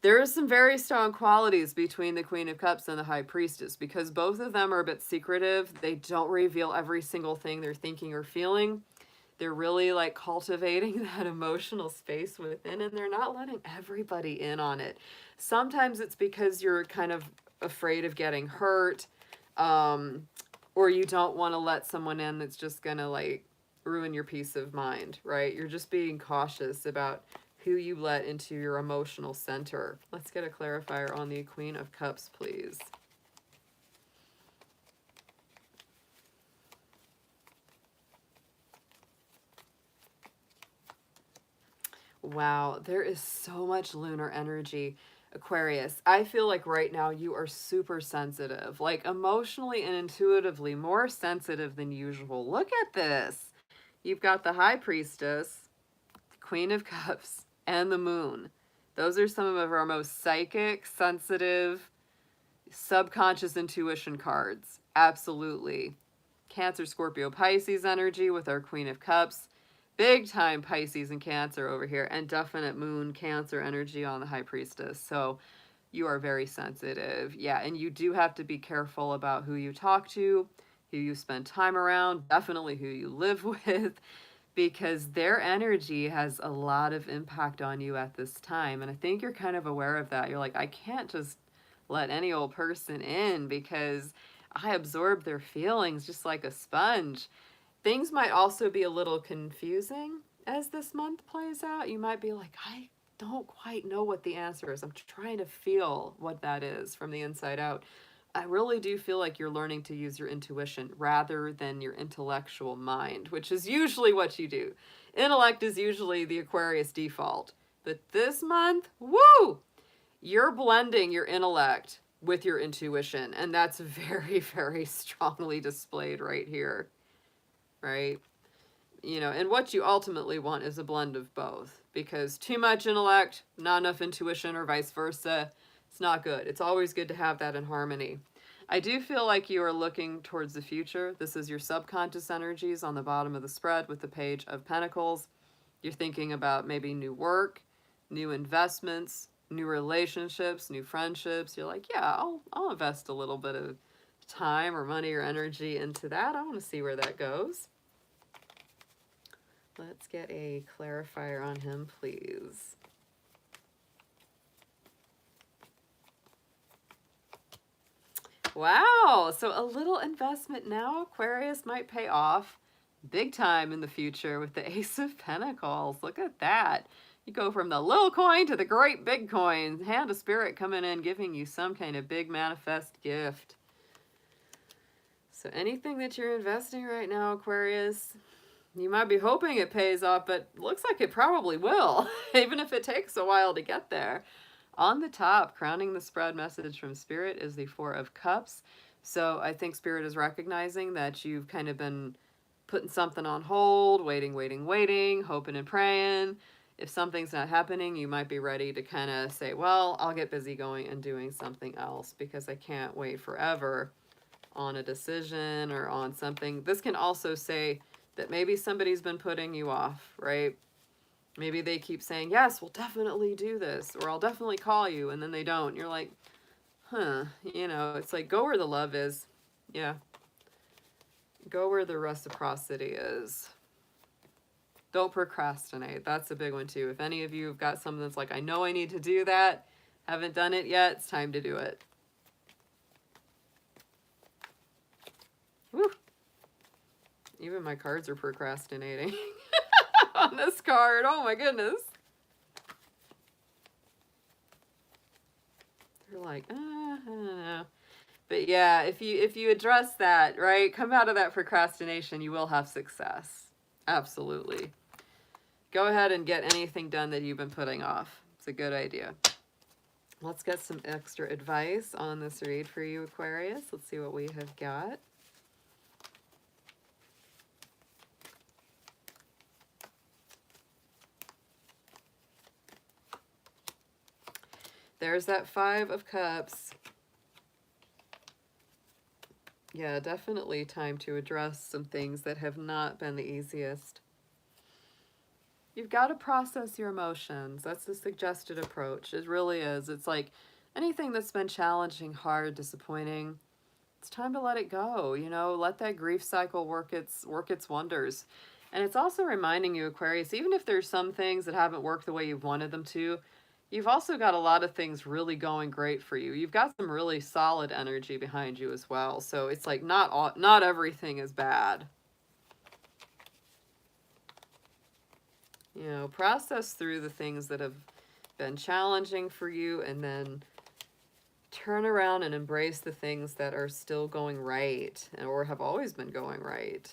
Speaker 1: there are some very strong qualities between the Queen of Cups and the High Priestess, because both of them are a bit secretive. They don't reveal every single thing they're thinking or feeling. They're really like cultivating that emotional space within, and they're not letting everybody in on it. Sometimes it's because you're kind of afraid of getting hurt. Or you don't want to let someone in that's just gonna like ruin your peace of mind, right? You're just being cautious about who you let into your emotional center. Let's get a clarifier on the Queen of Cups, please. Wow, there is so much lunar energy. Aquarius, I feel like right now you are super sensitive, like emotionally and intuitively more sensitive than usual. Look at this. You've got the High Priestess, the Queen of Cups, and the Moon. Those are some of our most psychic, sensitive, subconscious intuition cards. Absolutely. Cancer, Scorpio, Pisces energy with our Queen of Cups. Big time Pisces and Cancer over here, and definite Moon Cancer energy on the High Priestess. So you are very sensitive. Yeah, and you do have to be careful about who you talk to, who you spend time around, definitely who you live with, because their energy has a lot of impact on you at this time. And I think you're kind of aware of that. You're like, I can't just let any old person in because I absorb their feelings just like a sponge. Things might also be a little confusing as this month plays out. You might be like, I don't quite know what the answer is. I'm trying to feel what that is from the inside out. I really do feel like you're learning to use your intuition rather than your intellectual mind, which is usually what you do. Intellect is usually the Aquarius default. But this month, woo! You're blending your intellect with your intuition, and that's very, very strongly displayed right here, right? You know, and what you ultimately want is a blend of both, because too much intellect, not enough intuition, or vice versa, it's not good. It's always good to have that in harmony. I do feel like you are looking towards the future. This is your subconscious energies on the bottom of the spread with the Page of Pentacles. You're thinking about maybe new work, new investments, new relationships, new friendships. You're like, yeah, I'll invest a little bit of time or money or energy into that. I want to see where that goes. Let's get a clarifier on him, please. Wow, so a little investment now, Aquarius, might pay off big time in the future with the Ace of Pentacles. Look at that. You go from the little coin to the great big coin. Hand of Spirit coming in, giving you some kind of big manifest gift. So anything that you're investing right now, Aquarius, you might be hoping it pays off, but looks like it probably will, even if it takes a while to get there. On the top, crowning the spread message from Spirit is the Four of Cups. So I think Spirit is recognizing that you've kind of been putting something on hold, waiting, hoping and praying. If something's not happening, you might be ready to kind of say, well, I'll get busy going and doing something else because I can't wait forever on a decision or on something. This can also say that maybe somebody's been putting you off, right? Maybe they keep saying, yes, we'll definitely do this, or I'll definitely call you, and then they don't. You're like, huh, you know, it's like, go where the love is. Yeah. Go where the reciprocity is. Don't procrastinate. That's a big one too. If any of you have got something that's like, I know I need to do that, haven't done it yet, it's time to do it. Woo. Even my cards are procrastinating on this card. Oh my goodness. They're like, I don't know. But yeah, if you address that, right, come out of that procrastination, you will have success. Absolutely. Go ahead and get anything done that you've been putting off. It's a good idea. Let's get some extra advice on this read for you, Aquarius. Let's see what we have got. There's that Five of Cups. Yeah, definitely time to address some things that have not been the easiest. You've got to process your emotions. That's the suggested approach. It really is. It's like anything that's been challenging, hard, disappointing, it's time to let it go. You know, let that grief cycle work its wonders. And it's also reminding you, Aquarius, even if there's some things that haven't worked the way you wanted them to, You've also got a lot of things really going great for you. You've got some really solid energy behind you as well. So it's like not everything is bad. You know, process through the things that have been challenging for you, and then turn around and embrace the things that are still going right or have always been going right.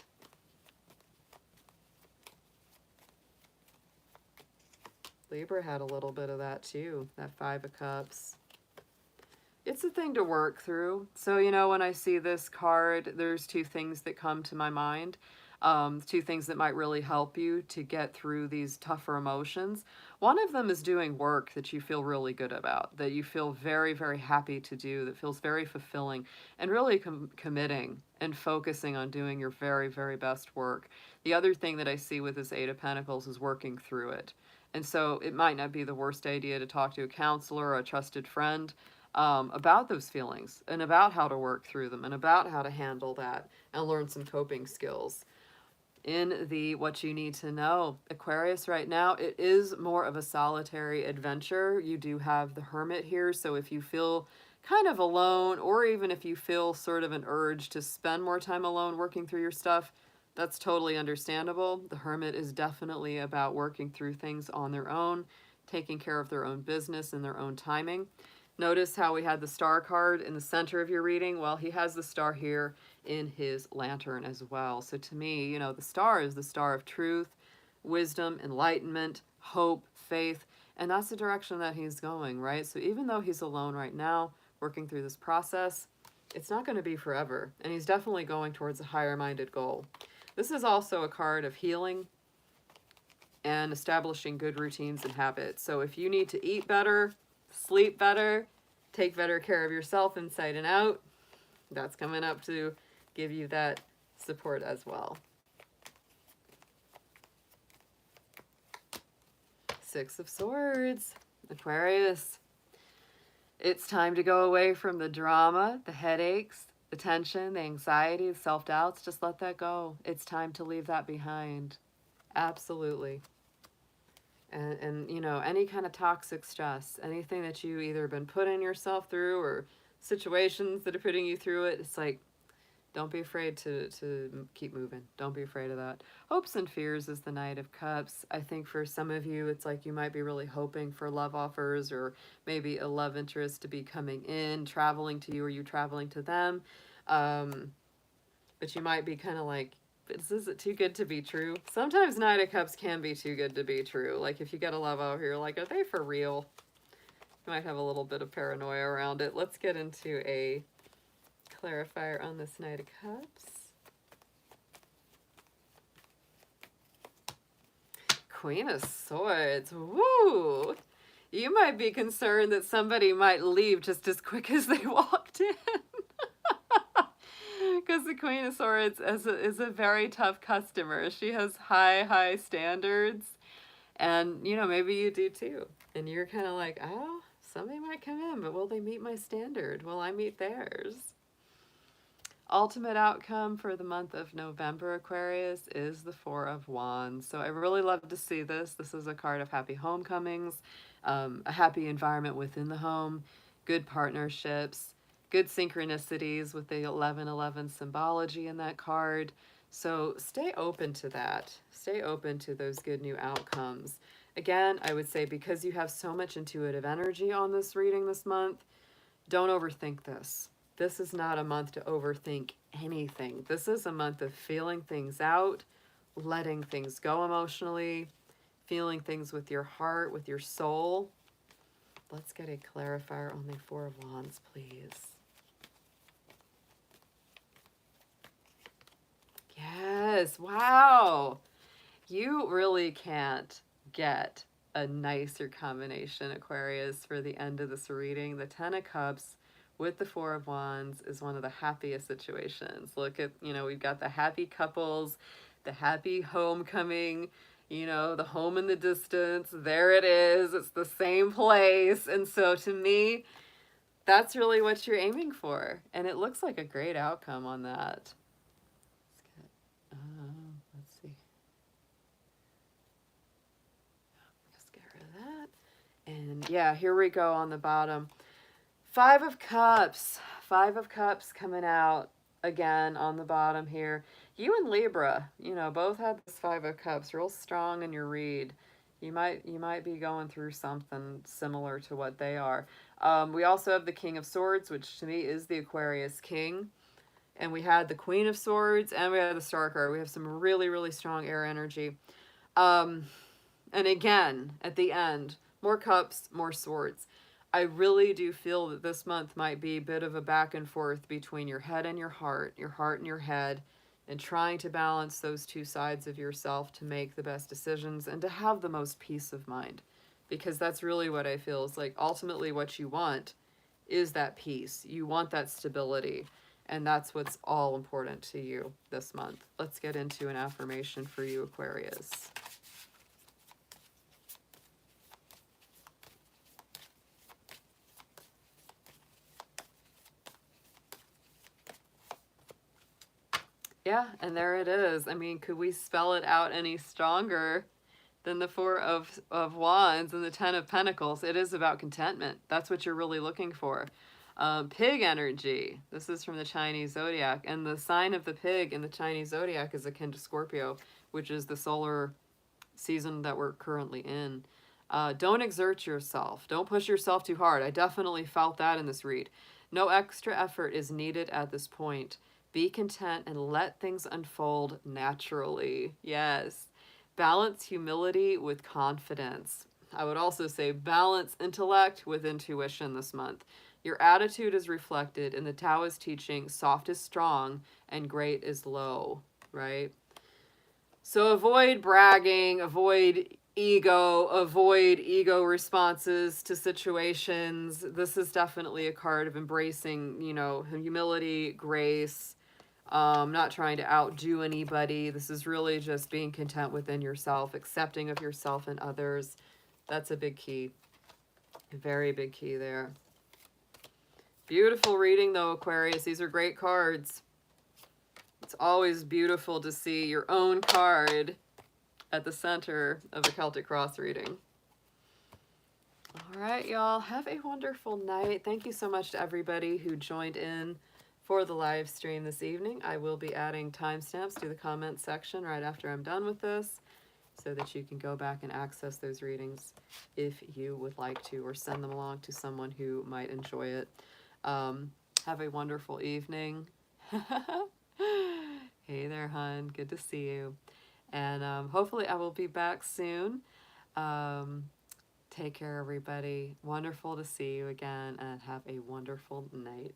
Speaker 1: Libra had a little bit of that too, that Five of Cups. It's a thing to work through. So, you know, when I see this card, there's two things that come to my mind. Two things that might really help you to get through these tougher emotions. One of them is doing work that you feel really good about, that you feel very, very happy to do, that feels very fulfilling, and really committing and focusing on doing your very, very best work. The other thing that I see with this Eight of Pentacles is working through it. And so it might not be the worst idea to talk to a counselor or a trusted friend about those feelings and about how to work through them and about how to handle that and learn some coping skills. In the what you need to know, Aquarius, right now, it is more of a solitary adventure. You do have the Hermit here, so if you feel kind of alone, or even if you feel sort of an urge to spend more time alone working through your stuff, that's totally understandable. The Hermit is definitely about working through things on their own, taking care of their own business and their own timing. Notice how we had the Star card in the center of your reading? Well, he has the star here in his lantern as well. So to me, you know, the star is the star of truth, wisdom, enlightenment, hope, faith, and that's the direction that he's going, right? So even though he's alone right now, working through this process, it's not going to be forever, and he's definitely going towards a higher-minded goal. This is also a card of healing and establishing good routines and habits. So if you need to eat better, sleep better, take better care of yourself inside and out, that's coming up to give you that support as well. Six of Swords, Aquarius. It's time to go away from the drama, the headaches, the tension, the anxiety, the self-doubts. Just let that go. It's time to leave that behind. Absolutely. And you know, any kind of toxic stress, anything that you either been putting yourself through or situations that are putting you through it, it's like, don't be afraid to keep moving. Don't be afraid of that. Hopes and fears is the Knight of Cups. I think for some of you, it's like you might be really hoping for love offers or maybe a love interest to be coming in, traveling to you, or you traveling to them. But you might be kind of like, is it too good to be true? Sometimes Knight of Cups can be too good to be true. Like if you get a love over here, like, are they for real? You might have a little bit of paranoia around it. Let's get into a clarifier on this Knight of Cups. Queen of Swords. Woo! You might be concerned that somebody might leave just as quick as they walked in. Because the Queen of Swords is a very tough customer. She has high standards. And, you know, maybe you do too. And you're kind of like, oh, somebody might come in, but will they meet my standard? Will I meet theirs? Ultimate outcome for the month of November, Aquarius, is the Four of Wands. So I really love to see this. This is a card of happy homecomings, a happy environment within the home, good partnerships, good synchronicities with the 1111 symbology in that card. So stay open to that. Stay open to those good new outcomes. Again, I would say because you have so much intuitive energy on this reading this month, don't overthink this. This is not a month to overthink anything. This is a month of feeling things out, letting things go emotionally, feeling things with your heart, with your soul. Let's get a clarifier on the Four of Wands, please. Yes, wow. You really can't get a nicer combination, Aquarius, for the end of this reading. The Ten of Cups with the Four of Wands is one of the happiest situations. Look at, you know, we've got the happy couples, the happy homecoming, you know, the home in the distance. There it is. It's the same place. And so to me, that's really what you're aiming for. And it looks like a great outcome on that. Let's see. Just get rid of that. And Yeah, here we go on the bottom. Five of Cups. Five of Cups coming out again on the bottom here. You and Libra, you know, both had this Five of Cups real strong in your read. You might be going through something similar to what they are. We also have the King of Swords, which to me is the Aquarius King. And we had the Queen of Swords, and we had the Star card. We have some really, really strong air energy. Um, and again, at the end, more cups, more swords. I really do feel that this month might be a bit of a back and forth between your head and your heart and your head, and trying to balance those two sides of yourself to make the best decisions and to have the most peace of mind. Because that's really what I feel is like ultimately what you want is that peace. You want that stability. And that's what's all important to you this month. Let's get into an affirmation for you, Aquarius. Yeah, and there it is. I mean, could we spell it out any stronger than the Four of Wands and the Ten of Pentacles? It is about contentment. That's what you're really looking for. Pig energy. This is from the Chinese zodiac. And the sign of the pig in the Chinese zodiac is akin to Scorpio, which is the solar season that we're currently in. Don't exert yourself. Don't push yourself too hard. I definitely felt that in this read. No extra effort is needed at this point. Be content and let things unfold naturally. Yes. Balance humility with confidence. I would also say balance intellect with intuition this month. Your attitude is reflected in the Taoist teaching, soft is strong and great is low, right? So avoid bragging, avoid ego responses to situations. This is definitely a card of embracing, you know, humility, grace, not trying to outdo anybody. This is really just being content within yourself, accepting of yourself and others. That's a big key. A very big key there. Beautiful reading though, Aquarius. These are great cards. It's always beautiful to see your own card at the center of the Celtic Cross reading. All right, y'all. Have a wonderful night. Thank you so much to everybody who joined in for the live stream this evening. I will be adding timestamps to the comment section right after I'm done with this so that you can go back and access those readings if you would like to, or send them along to someone who might enjoy it. Have a wonderful evening. Hey there, hon. Good to see you. And hopefully I will be back soon. Take care, everybody. Wonderful to see you again, and have a wonderful night.